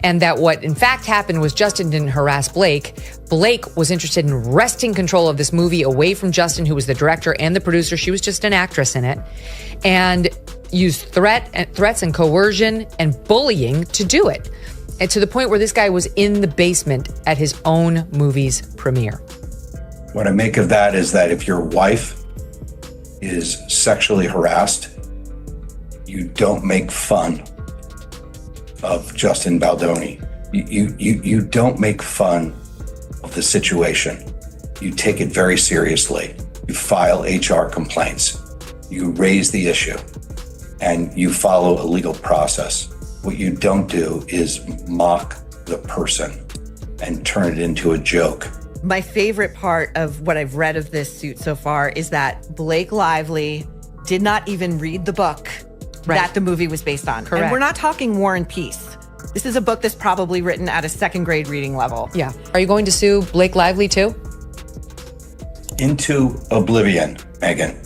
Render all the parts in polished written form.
And that what in fact happened was Justin didn't harass Blake. Blake was interested in wresting control of this movie away from Justin, who was the director and the producer. She was just an actress in it. And used threats and coercion and bullying to do it. And to the point where this guy was in the basement at his own movie's premiere. What I make of that is that if your wife is sexually harassed, you don't make fun of Justin Baldoni. You don't make fun of the situation. You take it very seriously. You file HR complaints. You raise the issue and you follow a legal process. What you don't do is mock the person and turn it into a joke. My favorite part of what I've read of this suit so far is that Blake Lively did not even read the book that the movie was based on. Correct. And we're not talking War and Peace. This is a book that's probably written at a second grade reading level. Yeah. Are you going to sue Blake Lively too? Into oblivion, Megyn.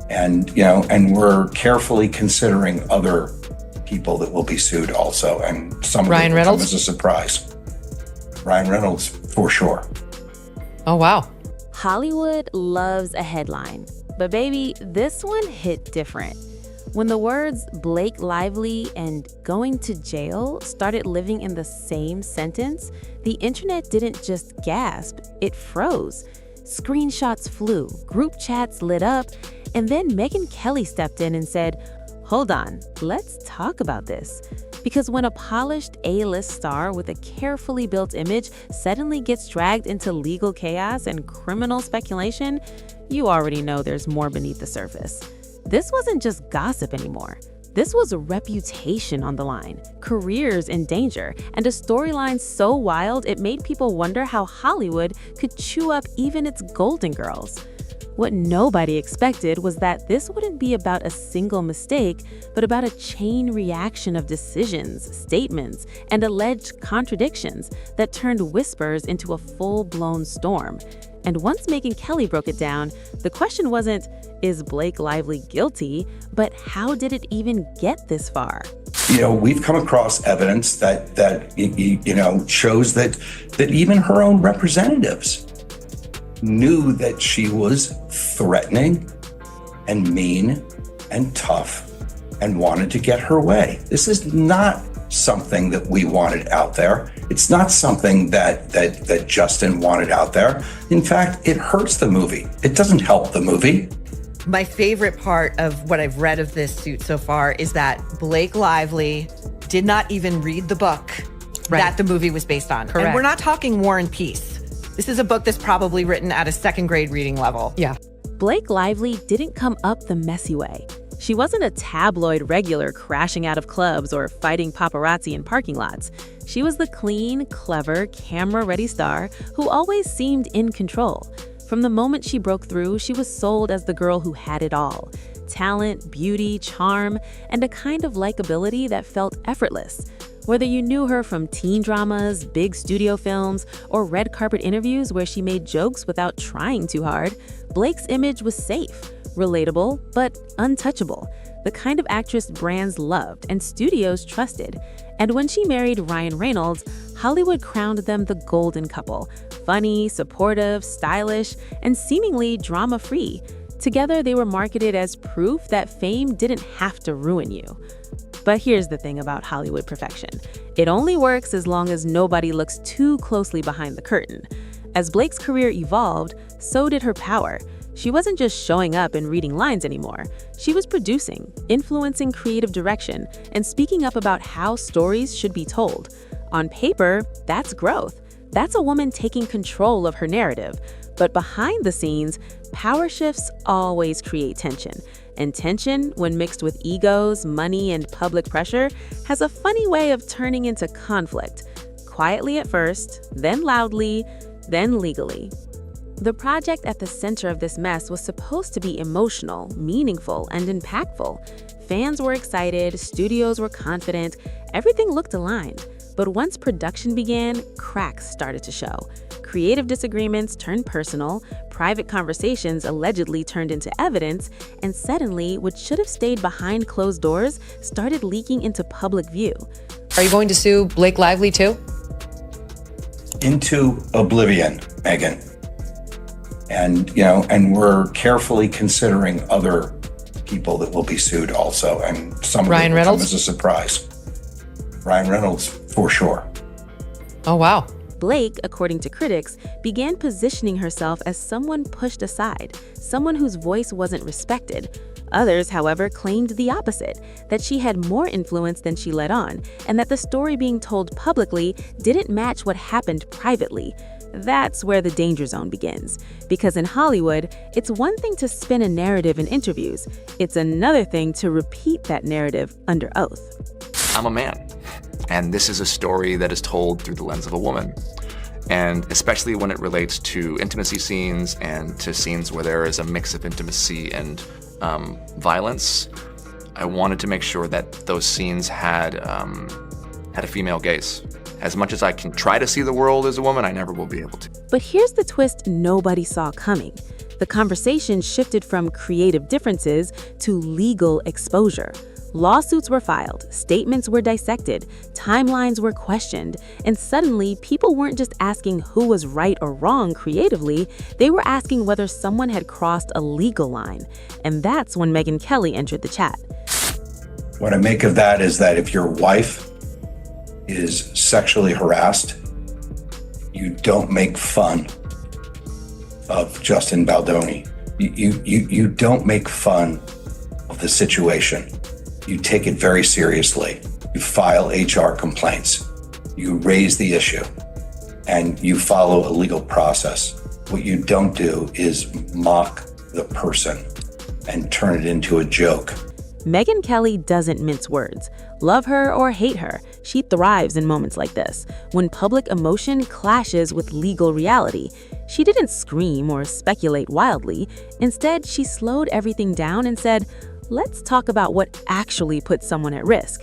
And we're carefully considering other people that will be sued also. And some Ryan of them Reynolds? come as a surprise. Ryan Reynolds, for sure. Oh, wow. Hollywood loves a headline, but baby, this one hit different. When the words Blake Lively and going to jail started living in the same sentence, the internet didn't just gasp, it froze. Screenshots flew, group chats lit up, and then Megyn Kelly stepped in and said, "Hold on, let's talk about this." Because when a polished A-list star with a carefully built image suddenly gets dragged into legal chaos and criminal speculation, you already know there's more beneath the surface. This wasn't just gossip anymore. This was a reputation on the line, careers in danger, and a storyline so wild it made people wonder how Hollywood could chew up even its golden girls. What nobody expected was that this wouldn't be about a single mistake, but about a chain reaction of decisions, statements, and alleged contradictions that turned whispers into a full-blown storm. And once Megyn Kelly broke it down, the question wasn't, is Blake Lively guilty, but how did it even get this far? We've come across evidence that shows that even her own representatives knew that she was threatening and mean and tough and wanted to get her way. This is not something that we wanted out there. It's not something that Justin wanted out there. In fact, it hurts the movie. It doesn't help the movie. My favorite part of what I've read of this suit so far is that Blake Lively did not even read the book that the movie was based on. Correct. And we're not talking War and Peace. This is a book that's probably written at a second grade reading level. Yeah. Blake Lively didn't come up the messy way. She wasn't a tabloid regular crashing out of clubs or fighting paparazzi in parking lots. She was the clean, clever, camera-ready star who always seemed in control. From the moment she broke through, she was sold as the girl who had it all. Talent, beauty, charm, and a kind of likability that felt effortless. Whether you knew her from teen dramas, big studio films, or red carpet interviews where she made jokes without trying too hard, Blake's image was safe, relatable, but untouchable. The kind of actress brands loved and studios trusted. And when she married Ryan Reynolds, Hollywood crowned them the golden couple. Funny, supportive, stylish, and seemingly drama-free. Together, they were marketed as proof that fame didn't have to ruin you. But here's the thing about Hollywood perfection. It only works as long as nobody looks too closely behind the curtain. As Blake's career evolved, so did her power. She wasn't just showing up and reading lines anymore. She was producing, influencing creative direction, and speaking up about how stories should be told. On paper, that's growth. That's a woman taking control of her narrative. But behind the scenes, power shifts always create tension. And tension, when mixed with egos, money, and public pressure, has a funny way of turning into conflict. Quietly at first, then loudly, then legally. The project at the center of this mess was supposed to be emotional, meaningful, and impactful. Fans were excited, studios were confident, everything looked aligned. But once production began, cracks started to show. Creative disagreements turned personal, private conversations allegedly turned into evidence, and suddenly, what should have stayed behind closed doors started leaking into public view. Are you going to sue Blake Lively too? Into oblivion, Megyn. And we're carefully considering other people that will be sued also. And some Ryan of it will Reynolds? come as a surprise. Ryan Reynolds, for sure. Oh, wow. Blake, according to critics, began positioning herself as someone pushed aside, someone whose voice wasn't respected. Others, however, claimed the opposite, that she had more influence than she let on, and that the story being told publicly didn't match what happened privately. That's where the danger zone begins. Because in Hollywood, it's one thing to spin a narrative in interviews. It's another thing to repeat that narrative under oath. I'm a man, and this is a story that is told through the lens of a woman. And especially when it relates to intimacy scenes and to scenes where there is a mix of intimacy and violence, I wanted to make sure that those scenes had a female gaze. As much as I can try to see the world as a woman, I never will be able to. But here's the twist nobody saw coming. The conversation shifted from creative differences to legal exposure. Lawsuits were filed, statements were dissected, timelines were questioned, and suddenly people weren't just asking who was right or wrong creatively, they were asking whether someone had crossed a legal line. And that's when Megyn Kelly entered the chat. What I make of that is that if your wife is sexually harassed, you don't make fun of Justin Baldoni. You don't make fun of the situation. You take it very seriously. You file HR complaints. You raise the issue, and you follow a legal process. What you don't do is mock the person and turn it into a joke. Megyn Kelly doesn't mince words. Love her or hate her, she thrives in moments like this, when public emotion clashes with legal reality. She didn't scream or speculate wildly. Instead, she slowed everything down and said, let's talk about what actually puts someone at risk.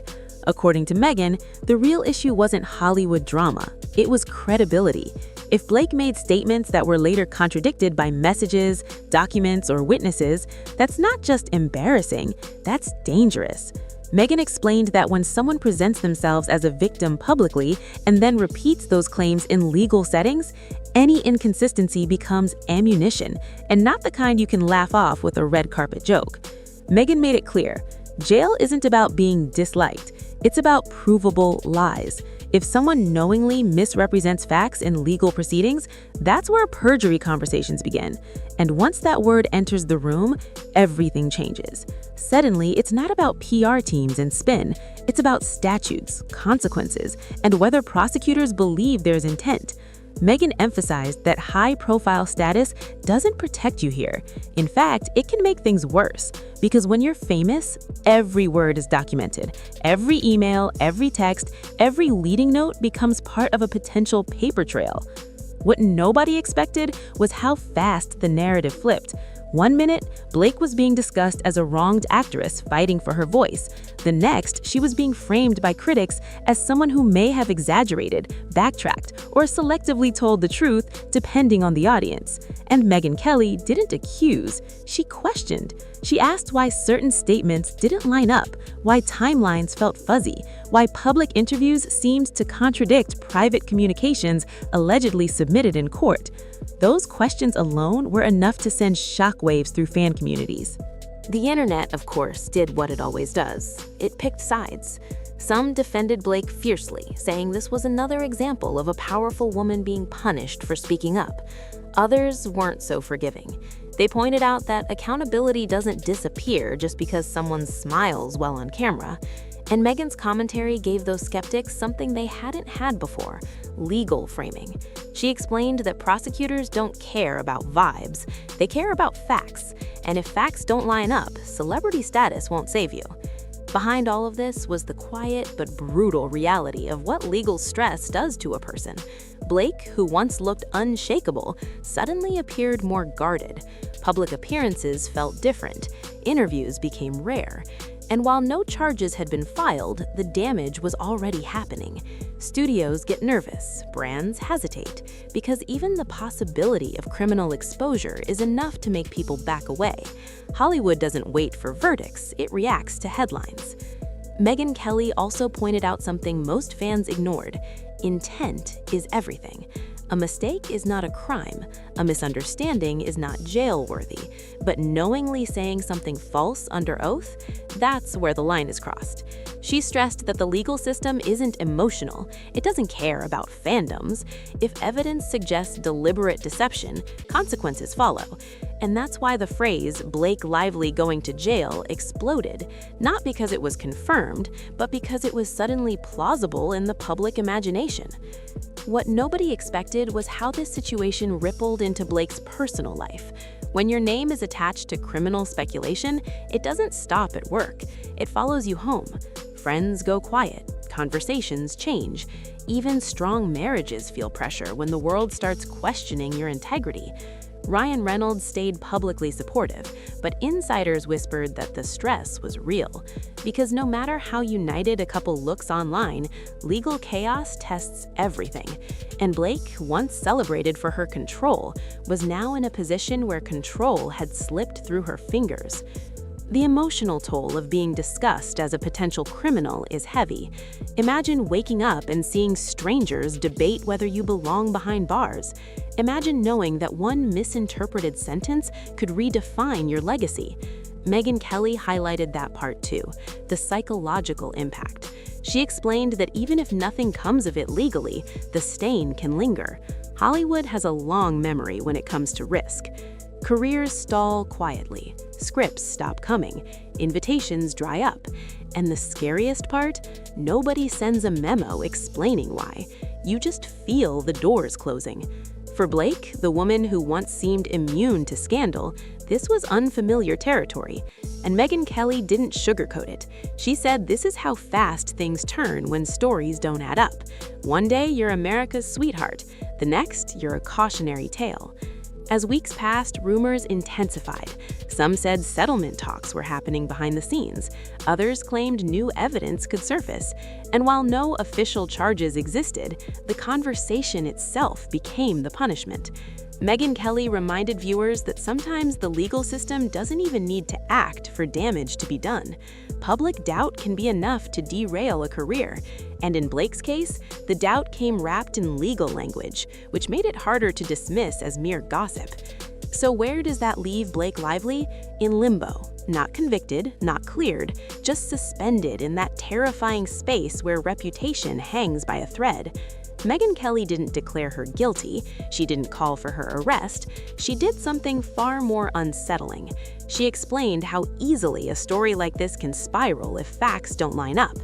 According to Megyn, the real issue wasn't Hollywood drama. It was credibility. If Blake made statements that were later contradicted by messages, documents, or witnesses, that's not just embarrassing, that's dangerous. Megyn explained that when someone presents themselves as a victim publicly and then repeats those claims in legal settings, any inconsistency becomes ammunition, and not the kind you can laugh off with a red carpet joke. Megyn made it clear, jail isn't about being disliked, it's about provable lies. If someone knowingly misrepresents facts in legal proceedings, that's where perjury conversations begin. And once that word enters the room, everything changes. Suddenly, it's not about PR teams and spin. It's about statutes, consequences, and whether prosecutors believe there's intent. Megyn emphasized that high-profile status doesn't protect you here. In fact, it can make things worse, because when you're famous, every word is documented. Every email, every text, every leading note becomes part of a potential paper trail. What nobody expected was how fast the narrative flipped. 1 minute, Blake was being discussed as a wronged actress fighting for her voice. The next, she was being framed by critics as someone who may have exaggerated, backtracked, or selectively told the truth, depending on the audience. And Megyn Kelly didn't accuse, she questioned. She asked why certain statements didn't line up, why timelines felt fuzzy, why public interviews seemed to contradict private communications allegedly submitted in court. Those questions alone were enough to send shockwaves through fan communities. The internet, of course, did what it always does. It picked sides. Some defended Blake fiercely, saying this was another example of a powerful woman being punished for speaking up. Others weren't so forgiving. They pointed out that accountability doesn't disappear just because someone smiles while on camera. And Megyn's commentary gave those skeptics something they hadn't had before: legal framing. She explained that prosecutors don't care about vibes, they care about facts. And if facts don't line up, celebrity status won't save you. Behind all of this was the quiet but brutal reality of what legal stress does to a person. Blake, who once looked unshakable, suddenly appeared more guarded. Public appearances felt different. Interviews became rare. And while no charges had been filed, the damage was already happening. Studios get nervous, brands hesitate, because even the possibility of criminal exposure is enough to make people back away. Hollywood doesn't wait for verdicts, it reacts to headlines. Megyn Kelly also pointed out something most fans ignored: intent is everything. A mistake is not a crime, a misunderstanding is not jail-worthy, but knowingly saying something false under oath, that's where the line is crossed. She stressed that the legal system isn't emotional, it doesn't care about fandoms. If evidence suggests deliberate deception, consequences follow. And that's why the phrase "Blake Lively going to jail" exploded, not because it was confirmed, but because it was suddenly plausible in the public imagination. What nobody expected was how this situation rippled into Blake's personal life. When your name is attached to criminal speculation, it doesn't stop at work. It follows you home. Friends go quiet, conversations change. Even strong marriages feel pressure when the world starts questioning your integrity. Ryan Reynolds stayed publicly supportive, but insiders whispered that the stress was real. Because no matter how united a couple looks online, legal chaos tests everything. And Blake, once celebrated for her control, was now in a position where control had slipped through her fingers. The emotional toll of being discussed as a potential criminal is heavy. Imagine waking up and seeing strangers debate whether you belong behind bars. Imagine knowing that one misinterpreted sentence could redefine your legacy. Megyn Kelly highlighted that part too, the psychological impact. She explained that even if nothing comes of it legally, the stain can linger. Hollywood has a long memory when it comes to risk. Careers stall quietly, scripts stop coming, invitations dry up, and the scariest part, nobody sends a memo explaining why. You just feel the doors closing. For Blake, the woman who once seemed immune to scandal, this was unfamiliar territory. And Megyn Kelly didn't sugarcoat it. She said this is how fast things turn when stories don't add up. One day you're America's sweetheart, the next you're a cautionary tale. As weeks passed, rumors intensified. Some said settlement talks were happening behind the scenes. Others claimed new evidence could surface. And while no official charges existed, the conversation itself became the punishment. Megyn Kelly reminded viewers that sometimes the legal system doesn't even need to act for damage to be done. Public doubt can be enough to derail a career. And in Blake's case, the doubt came wrapped in legal language, which made it harder to dismiss as mere gossip. So where does that leave Blake Lively? In limbo. Not convicted, not cleared, just suspended in that terrifying space where reputation hangs by a thread. Megyn Kelly didn't declare her guilty, she didn't call for her arrest, she did something far more unsettling. She explained how easily a story like this can spiral if facts don't line up,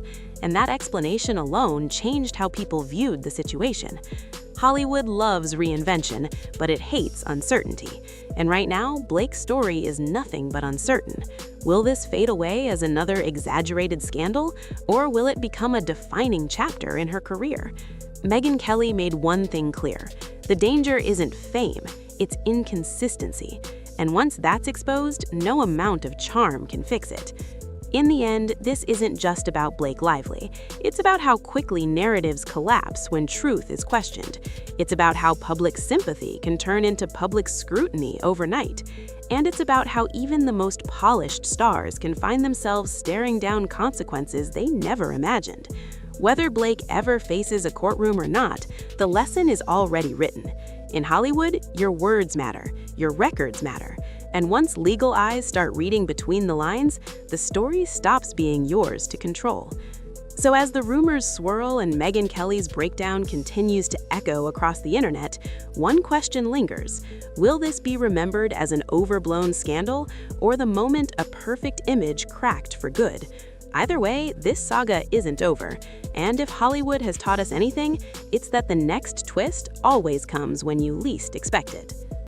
and that explanation alone changed how people viewed the situation. Hollywood loves reinvention, but it hates uncertainty. And right now, Blake's story is nothing but uncertain. Will this fade away as another exaggerated scandal, or will it become a defining chapter in her career? Megyn Kelly made one thing clear: the danger isn't fame, it's inconsistency. And once that's exposed, no amount of charm can fix it. In the end, this isn't just about Blake Lively. It's about how quickly narratives collapse when truth is questioned. It's about how public sympathy can turn into public scrutiny overnight. And it's about how even the most polished stars can find themselves staring down consequences they never imagined. Whether Blake ever faces a courtroom or not, the lesson is already written. In Hollywood, your words matter, your records matter. And once legal eyes start reading between the lines, the story stops being yours to control. So as the rumors swirl and Megyn Kelly's breakdown continues to echo across the internet, one question lingers: will this be remembered as an overblown scandal, or the moment a perfect image cracked for good? Either way, this saga isn't over. And if Hollywood has taught us anything, it's that the next twist always comes when you least expect it.